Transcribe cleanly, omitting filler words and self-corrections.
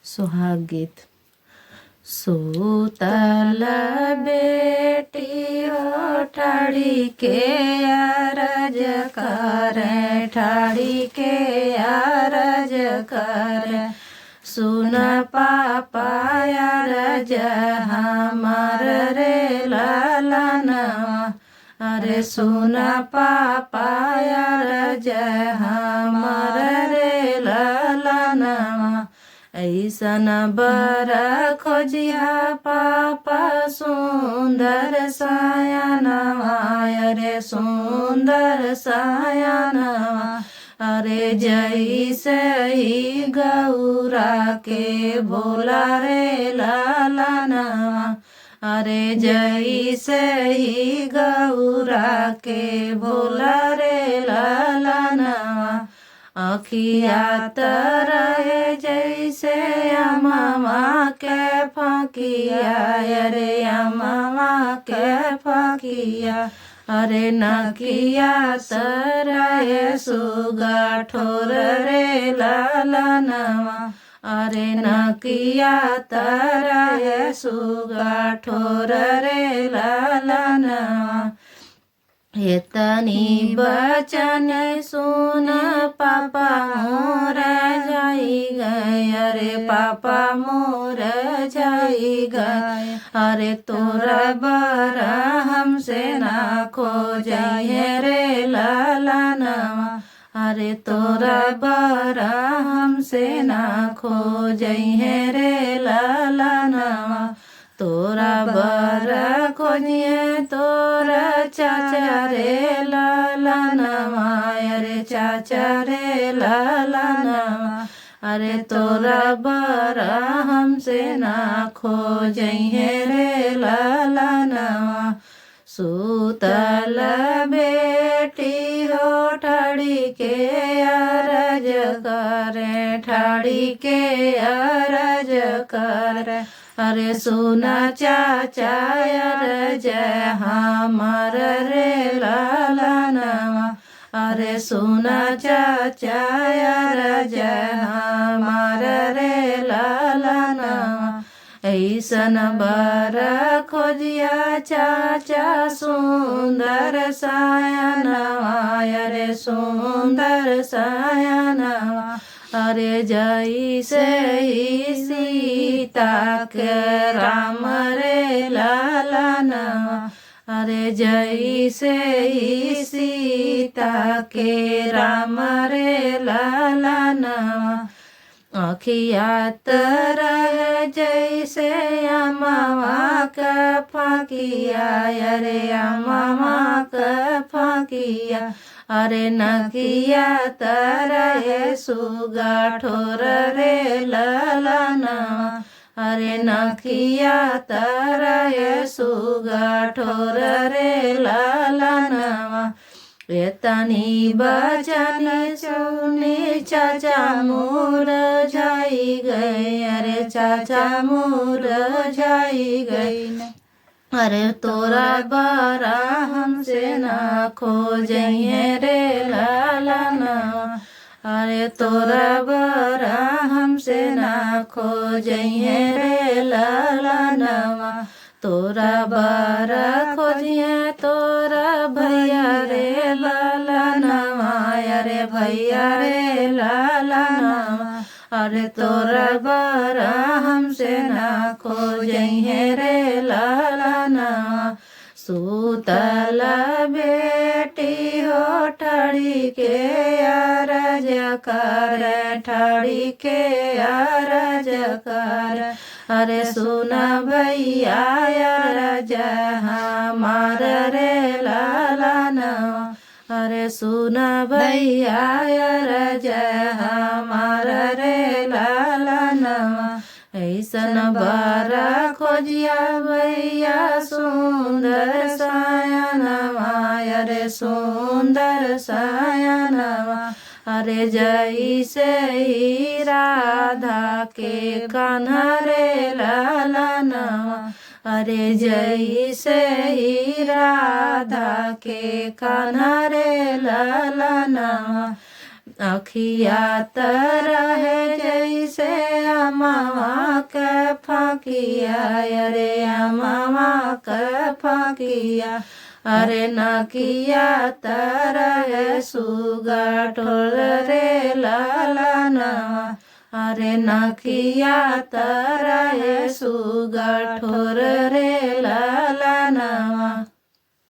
सुहाग गीत। सूतल बेटी हो ठाड़ी के अरज करे, ठाड़ी के अरज करे, सुन पापा अरज हमार रे लालनवा, अरे सुन पापा अरज हमार रे लालनवा, ऐसन बर खोजिया पापा सुंदर सयानवा, अरे सुंदर सयानवा, अरे जैसे ही गौरा के भोला रे लालनवा, अरे जैसे ही गौरा के भोला रे लालनवा, अखिया तरह जैसे अम्मा के फकिया, अरे अम्मा के फकिया, अरे नकिया तरह सुगा ठोर रे लालनवा, अरे नकिया तरह सुगा ठोर रे लालनवा, इतनी बचन सुन पापा मोर जाई गए, अरे पापा मोर जाई गए, अरे तोरा बरा हमसे ना खो जाइए रे लालनवा, अरे तोरा बरा हमसे ना खो जाइए रे लालनवा, तोरा बरा खोजिए तोरा चाचा रे लालनवा, अरे चाचा रे लालनवा, अरे तोरा बरा हमसे ना खो जाइए रे लालनवा, सूतल बेटी हो ठाड़ी के अरज करे, ठाड़ी के अरज करे, अरे सुना चाचा अरज हमार रे लालनवा, अरे सुना चाचा अरज हमार रे लालनवा, ऐसन बर खोजिया चाचा सुंदर सयानवा, अरे सुंदर सयानवा, अरे जैसे ही सीता के राम रे लालनवा, अरे जैसे ही सीता के राम रे लालनवा, अखिया तरह जैसे अम्मा का फकिया, अरे अम्मा का फकिया, अरे नकिया तरह सुगा ठोर रे लालनवा, अरे नकिया तरह सुगा ठोर रे लालनवा, इतनी बचन सुनी चाचा मोर जाई गए, अरे चाचा मोर जाई गई, अरे तोरा बरा हमसे ना खो जाइए रे लालनवा, अरे तोरा बरा हमसे ना खो जाइए रे लालनवा, तोरा बरा खोजिए तोरा भैया रे लालनवा, अरे भैया रे लालनवा, अरे तोरा बरा हमसे ना खो जाइए रे लालनवा, सूतल बेटी हो ठाड़ी के अरज कर, ठाड़ी के अरज कर, अरे सुना भैया अरज हमार रे लालनवा, अरे सुना भैया अरज हमार रे लालनवा, ऐसन बरा खोजिया भैया सुंदर सयानवा, अरे सुंदर सयानवा, अरे जैसे ही राधा के कान्हा रे लालनवा, अरे जैसे ही राधा के कान्हा रे लालनवा, अखिया तरह जैसे मामा के फाकिया अरे मामा के फाकिया अरे नकिया तरह सुगा ठोर रे लालनवा अरे नकिया तरह सुगा ठोर रे लालनवा।